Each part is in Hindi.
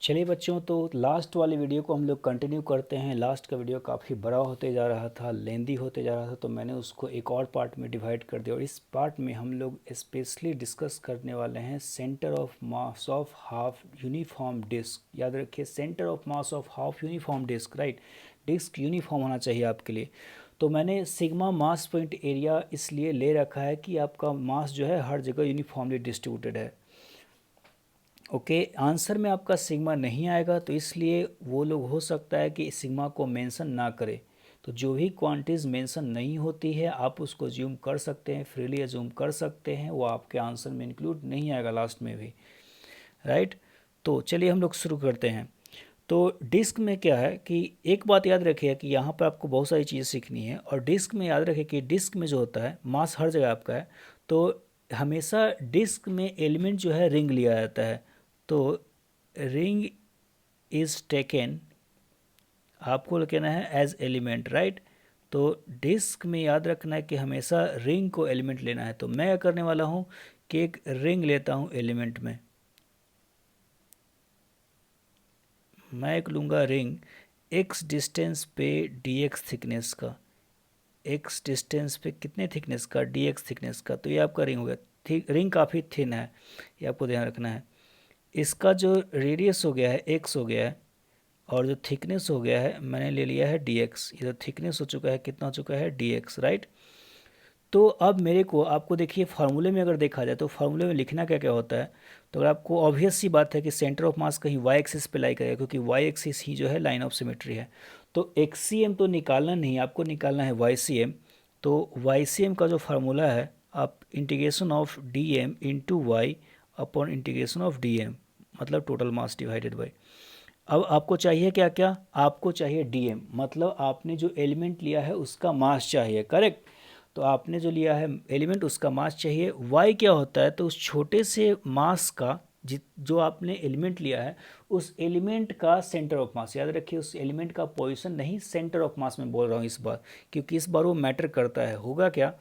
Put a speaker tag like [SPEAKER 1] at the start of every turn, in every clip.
[SPEAKER 1] चलिए बच्चों, तो लास्ट वाली वीडियो को हम लोग कंटिन्यू करते हैं। लास्ट का वीडियो काफ़ी बड़ा होते जा रहा था, लेंदी होते जा रहा था, तो मैंने उसको एक और पार्ट में डिवाइड कर दिया और इस पार्ट में हम लोग स्पेशली डिस्कस करने वाले हैं centre of mass of half uniform disc. याद रखिए, centre of mass of half uniform disc, right. Disc uniform होना चाहिए आपके लिए। तो मैंने सिग्मा मास पॉइंट एरिया इसलिए ले रखा है कि आपका मास जो है हर जगह यूनिफॉर्मली डिस्ट्रीब्यूटेड है। ओके, आंसर में आपका सिग्मा नहीं आएगा, तो इसलिए वो लोग हो सकता है कि सिग्मा को मेंशन ना करें। तो जो भी क्वांटिटीज़ मेंशन नहीं होती है आप उसको ज्यूम कर सकते हैं, फ्रीली ज्यूम कर सकते हैं, वो आपके आंसर में इंक्लूड नहीं आएगा लास्ट में भी, राइट। तो चलिए हम लोग शुरू करते हैं। तो डिस्क में क्या है कि एक बात याद रखिए कि यहाँ पर आपको बहुत सारी चीज़ें सीखनी है, और डिस्क में याद रखिए कि डिस्क में जो होता है मास हर जगह आपका है, तो हमेशा डिस्क में एलिमेंट जो है रिंग लिया जाता है। तो रिंग इज टेकन, आपको कहना है एज एलिमेंट, राइट। तो डिस्क में याद रखना है कि हमेशा रिंग को एलिमेंट लेना है। तो मैं क्या करने वाला हूँ कि एक रिंग लेता हूँ एलिमेंट में। मैं एक लूँगा रिंग एक्स डिस्टेंस पे डी एक्स थिकनेस का, एक्स डिस्टेंस पे कितने थिकनेस का, डी एक्स थिकनेस का। तो ये आपका रिंग हो गया। रिंग काफ़ी थिन है, ये आपको ध्यान रखना है। इसका जो रेडियस हो गया है एक्स हो गया है, और जो थिकनेस हो गया है मैंने ले लिया है डी एक्स। ये जो थिकनेस हो चुका है, कितना हो चुका है, डी एक्स, राइट। तो अब मेरे को आपको देखिए फार्मूले में अगर देखा जाए तो फार्मूले में लिखना क्या क्या होता है। तो अगर आपको ऑब्वियस सी बात है कि सेंटर ऑफ मास कहीं वाई एक्सिस पे लाई करेगा, क्योंकि वाई एक्सिस ही जो है लाइन ऑफ सिमेट्री है। तो एक्स सी एम तो निकालना नहीं, आपको निकालना है वाई सी एम। तो वाई सी एम का जो फार्मूला है, आप integration of D M into Y upon integration of D M, मतलब टोटल मास डिवाइडेड बाई। अब आपको चाहिए क्या क्या, आपको चाहिए डीएम, मतलब आपने जो एलिमेंट लिया है उसका मास चाहिए, करेक्ट। तो आपने जो लिया है एलिमेंट उसका मास चाहिए। वाई क्या होता है, तो उस छोटे से मास का जो आपने एलिमेंट लिया है उस एलिमेंट का सेंटर ऑफ मास। याद रखिए, उस एलिमेंट का पोजीशन नहीं, सेंटर ऑफ मास में बोल रहा हूँ इस बार, क्योंकि इस बार वो मैटर करता है। होगा क्या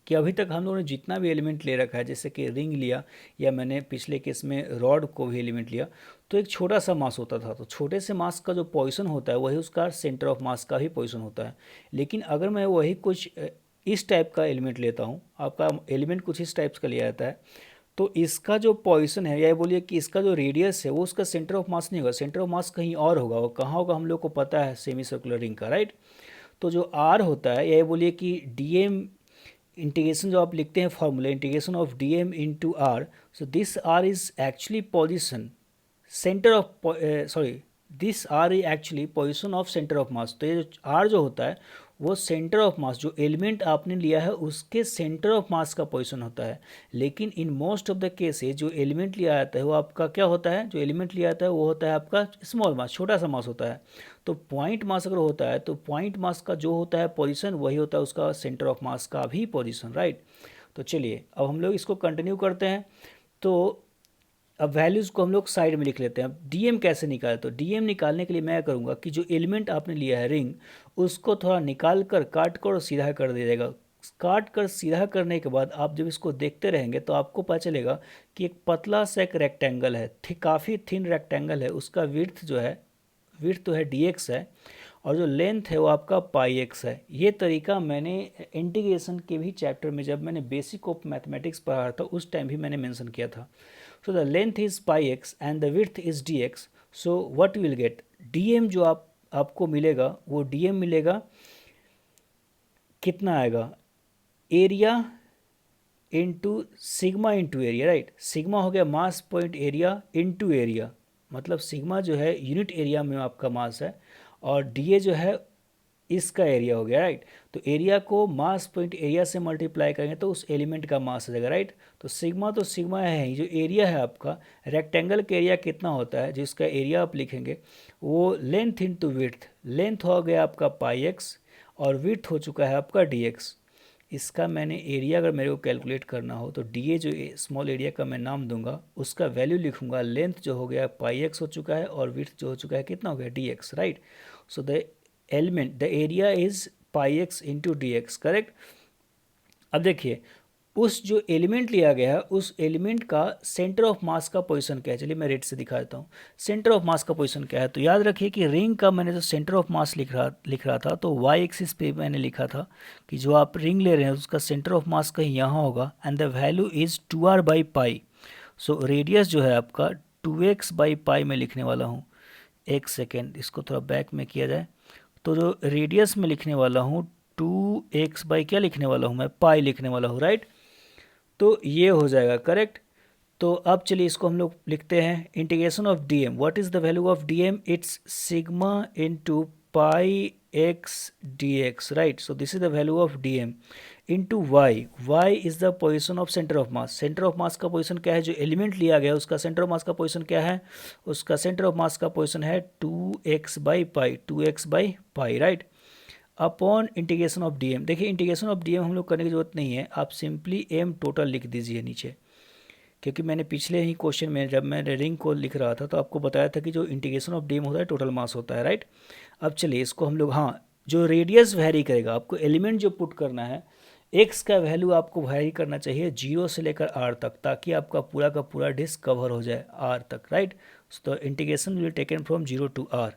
[SPEAKER 1] कि अभी तक हम लोगों ने जितना भी एलिमेंट ले रखा है, जैसे कि रिंग लिया या मैंने पिछले केस में रॉड को भी एलिमेंट लिया, तो एक छोटा सा मास होता था। तो छोटे से मास का जो पोजीशन होता है वही उसका सेंटर ऑफ मास का भी पोजीशन होता है। लेकिन अगर मैं वही कुछ इस टाइप का एलिमेंट लेता हूँ, आपका एलिमेंट कुछ इस टाइप का लिया जाता है, तो इसका जो पोजीशन है, या बोलिए कि इसका जो रेडियस है वो उसका सेंटर ऑफ मास नहीं होगा, सेंटर ऑफ मास कहीं और होगा। वो कहाँ होगा हम लोग को पता है, सेमी सर्कुलर रिंग का, राइट। तो जो आर होता है, या बोलिए कि डी एम इंटीग्रेशन जो आप लिखते हैं formula, integration of D M into R, so this R is actually position centre of, sorry, this R is actually position of centre of mass. तो ये जो आर जो होता है वो सेंटर ऑफ मास, जो एलिमेंट आपने लिया है उसके सेंटर ऑफ मास का पोजीशन होता है। लेकिन in most of the cases जो एलिमेंट लिया जाता है वो आपका क्या होता है, जो एलिमेंट लिया जाता है वो होता है आपका स्मॉल मास, छोटा सा मास होता है। तो पॉइंट मास अगर होता है तो पॉइंट मास का जो होता है पोजीशन वही होता है उसका सेंटर ऑफ मास का भी पोजीशन, राइट। तो चलिए अब हम लोग इसको कंटिन्यू करते हैं। तो अब वैल्यूज़ को हम लोग साइड में लिख लेते हैं। अब डीएम कैसे निकाले, तो डीएम निकालने के लिए मैं करूँगा कि जो एलिमेंट आपने लिया है रिंग, उसको थोड़ा निकाल कर काट कर और सीधा कर दीजिएगा। काट कर सीधा करने के बाद आप जब इसको देखते रहेंगे तो आपको पता चलेगा कि एक पतला सा एक रेक्टेंगल है, काफ़ी थिन रेक्टेंगल है। उसका विड्थ जो है, विड्थ तो है डी एक्स है, और जो लेंथ है वो आपका पाई एक्स है। ये तरीका मैंने इंटीग्रेशन के भी चैप्टर में, जब मैंने बेसिक ऑफ मैथमेटिक्स पढ़ा था उस टाइम भी मैंने मेंशन किया था। So the length is pi x and the width is D x. So what will get, DM जो आपको मिलेगा वो डीएम मिलेगा, कितना आएगा, area into sigma into area, right. Sigma हो गया मास पॉइंट एरिया इंटू एरिया, मतलब सिग्मा जो है यूनिट एरिया में आपका मास है, और डी जो है इसका एरिया हो गया, राइट। तो एरिया को मास पॉइंट एरिया से मल्टीप्लाई करेंगे तो उस एलिमेंट का मास आ जाएगा, राइट। तो सिग्मा है ही, जो एरिया है आपका रेक्टेंगल का एरिया कितना होता है, जिसका एरिया आप लिखेंगे वो लेंथ इंटू विड्थ, लेंथ हो गया आपका पाई एक्स और विड्थ हो चुका है आपका डी एक्स। इसका मैंने एरिया अगर मेरे को कैलकुलेट करना हो तो डी ए जो स्मॉल एरिया का मैं नाम दूंगा, उसका वैल्यू लिखूंगा, लेंथ जो हो गया पाई एक्स हो चुका है और विड्थ जो हो चुका है कितना हो गया, D X, right. So the element, the area is pi x into D x, correct. अब देखिए उस जो एलिमेंट लिया गया है उस एलिमेंट का सेंटर ऑफ मास का पोजीशन क्या है। चलिए मैं रेड से दिखा देता हूँ सेंटर ऑफ मास का पोजीशन क्या है। तो याद रखिए कि रिंग का मैंने जो सेंटर ऑफ मास लिख रहा था तो वाई एक्सिस पे मैंने लिखा था कि जो आप रिंग ले रहे हैं उसका सेंटर ऑफ मास कहीं यहाँ होगा एंड द वैल्यू इज़ 2r/पाई। सो रेडियस जो है आपका 2x/पाई में लिखने वाला हूँ। एक सेकेंड, इसको थोड़ा बैक में किया जाए। तो जो रेडियस में लिखने वाला हूँ 2x/ क्या लिखने वाला हूँ मैं, पाई लिखने वाला हूँ, राइट। तो ये हो जाएगा करेक्ट। तो अब चलिए इसको हम लोग लिखते हैं integration of D M. What is the value of D M? It's sigma into pi X D X, right. So this is the value of D M into Y. Y is the position of centre of mass. Centre of mass का पोजिशन क्या है? जो एलिमेंट लिया गया उसका सेंटर ऑफ मास का पोजिशन क्या है? उसका सेंटर ऑफ मास का पोजिशन है 2x/पाई, 2x/पाई, right, upon integration of D M. देखिए इंटीग्रेशन ऑफ डी एम हम लोग करने की जरूरत नहीं है, आप सिंपली एम टोटल लिख दीजिए नीचे, क्योंकि मैंने पिछले ही क्वेश्चन में जब मैं रिंग को लिख रहा था तो आपको बताया था कि जो इंटीग्रेशन ऑफ डी एम होता है टोटल मास होता है, राइट। अब चलिए इसको हम लोग, हाँ, जो रेडियस वैरी करेगा, आपको एलिमेंट जो पुट करना है एक्स का वैल्यू आपको वैरी करना चाहिए 0 से लेकर आर तक, ताकि आपका पूरा का पूरा डिस्क कवर हो जाए आर तक, राइट। तो integration will taken from 0 to R.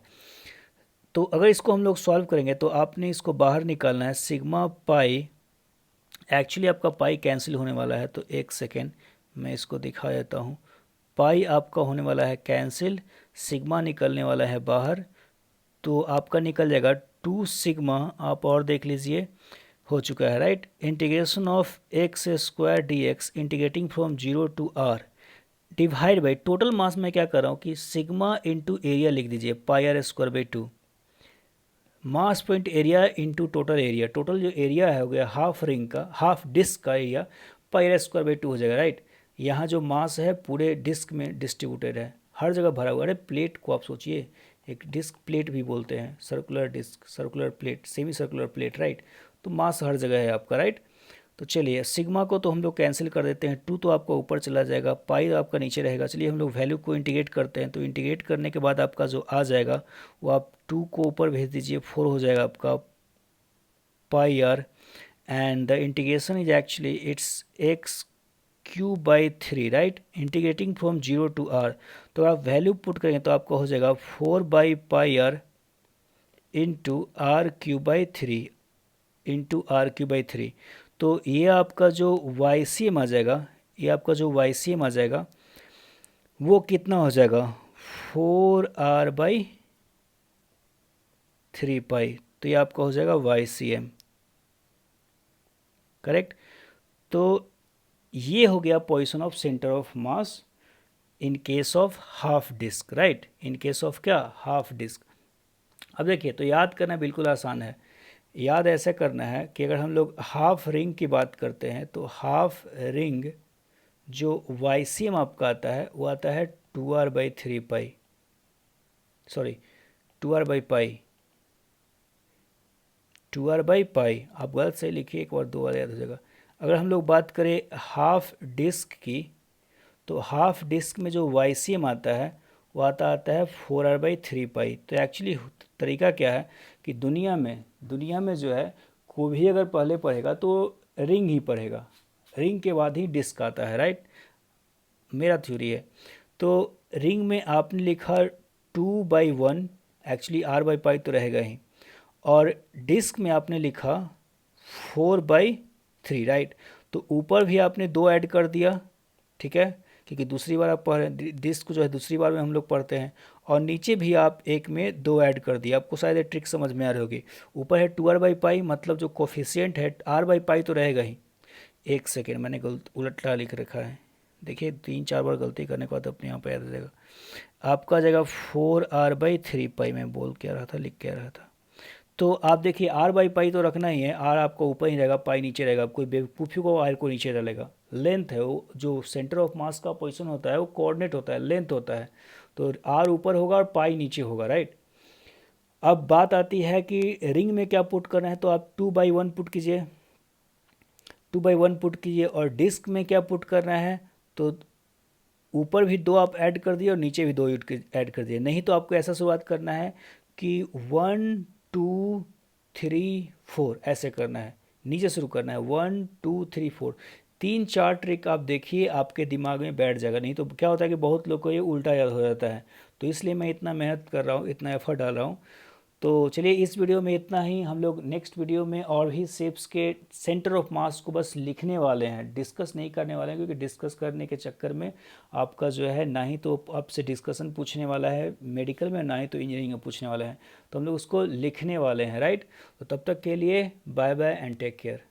[SPEAKER 1] तो अगर इसको हम लोग सॉल्व करेंगे तो आपने इसको बाहर निकालना है सिग्मा पाई। एक्चुअली आपका पाई कैंसिल होने वाला है, तो एक सेकेंड मैं इसको दिखा देता हूँ। पाई आपका होने वाला है कैंसिल, सिग्मा निकलने वाला है बाहर, तो आपका निकल जाएगा 2 सिग्मा। आप और देख लीजिए हो चुका है, right. Integration of X square D X integrating from 0 to R divide by total mass में क्या कर रहा हूँ कि सिग्मा इंटू एरिया लिख दीजिए, pi R square by 2, mass point area into total area. Total जो एरिया है हो गया हाफ रिंग का, हाफ डिस्क का area, pi R square by 2 हो जाएगा, राइट। यहाँ जो मास है पूरे डिस्क में डिस्ट्रीब्यूटेड है, हर जगह भरा हुआ है। प्लेट को आप सोचिए, एक डिस्क प्लेट भी बोलते हैं, circular disc, circular plate, semi circular plate, right. तो मास हर जगह है आपका, राइट। तो चलिए सिग्मा को तो हम लोग कैंसिल कर देते हैं, 2 तो आपका ऊपर चला जाएगा, पाई तो आपका नीचे रहेगा। चलिए हम लोग वैल्यू को इंटीग्रेट करते हैं, तो इंटीग्रेट करने के बाद आपका जो आ जाएगा वो आप 2 को ऊपर भेज दीजिए, 4 हो जाएगा आपका pi R, and the integration is actually it's x³/3, right, integrating from 0 to R. तो आप वैल्यू पुट करेंगे तो आपका हो जाएगा 4/पाई are into r³ into r³/3। तो ये आपका जो YCM आ जाएगा, ये आपका जो YCM आ जाएगा वो कितना हो जाएगा 4r/3 पाई। तो ये आपका हो जाएगा YCM, करेक्ट। तो ये हो गया position of centre of mass in case of half disc, right, in case of क्या, हाफ डिस्क। अब देखिए तो याद करना बिल्कुल आसान है। याद ऐसे करना है कि अगर हम लोग हाफ रिंग की बात करते हैं तो हाफ रिंग जो YCM आपका आता है वो आता है 2r/3 पाई, सॉरी 2r/पाई, 2r/पाई। आप गलत से लिखिए, एक बार 2 बार याद हो जाएगा। अगर हम लोग बात करें हाफ डिस्क की, तो हाफ डिस्क में जो YCM आता है वो आता है 4r/3 पाई। तो एक्चुअली तरीका क्या है कि दुनिया में जो है कोई भी अगर पहले पढ़ेगा तो रिंग ही पढ़ेगा, रिंग के बाद ही डिस्क आता है, राइट, मेरा थ्योरी है। तो रिंग में आपने लिखा 2/1, एक्चुअली r/पाई तो रहेगा ही, और डिस्क में आपने लिखा 4/3, राइट। तो ऊपर भी आपने 2 ऐड कर दिया, ठीक है, क्योंकि दूसरी बार आप पढ़ रहे हैं, डिस्क जो है दूसरी बार में हम लोग पढ़ते हैं, और नीचे भी आप एक में 2 ऐड कर दिया। आपको शायद ये ट्रिक समझ में आ रही होगी। ऊपर है 2r/पाई, मतलब जो कोफिशिएंट है r/पाई तो रहेगा ही। एक सेकेंड, मैंने उलटा लिख रखा है, देखिए 3-4 बार गलती करने के बाद अपने यहाँ पे याद आ जाएगा। आपका आ जाएगा 4r/3 पाई। मैं बोल क्या रहा था, लिख क्या रहा था। तो आप देखिए r/पाई तो रखना ही है, r आपका ऊपर ही रहेगा, पाई नीचे रहेगा। कोई बेवकूफ़ी को r को नीचे डालेगा। लेंथ है वो, जो सेंटर ऑफ मास का पोजीशन होता है वो कोऑर्डिनेट होता है, लेंथ होता है। तो r ऊपर होगा और पाई नीचे होगा, राइट। अब बात आती है कि रिंग में क्या पुट करना है, तो आप 2/1 पुट कीजिए, 2/1 पुट कीजिए। और डिस्क में क्या पुट करना है, तो ऊपर भी 2 आप ऐड कर दिए और नीचे भी 2 ऐड कर दिए। नहीं तो आपको ऐसा शुरुआत करना है कि 1 2 3 4 ऐसे करना है, नीचे शुरू करना है 1 2 3 4। तीन चार ट्रिक आप देखिए, आपके दिमाग में बैठ जाएगा। नहीं तो क्या होता है कि बहुत लोग को ये उल्टा याद हो जाता है। तो इसलिए मैं इतना मेहनत कर रहा हूँ, इतना एफर्ट डाल रहा हूँ। तो चलिए इस वीडियो में इतना ही। हम लोग नेक्स्ट वीडियो में और भी शेप्स के सेंटर ऑफ मास को बस लिखने वाले हैं, डिस्कस नहीं करने वाले हैं, क्योंकि डिस्कस करने के चक्कर में आपका जो है ना ही तो आपसे डिस्कशन पूछने वाला है मेडिकल में, ना ही तो इंजीनियरिंग में पूछने वाला है। तो हम लोग उसको लिखने वाले हैं, राइट। तो तब तक के लिए bye bye and take care.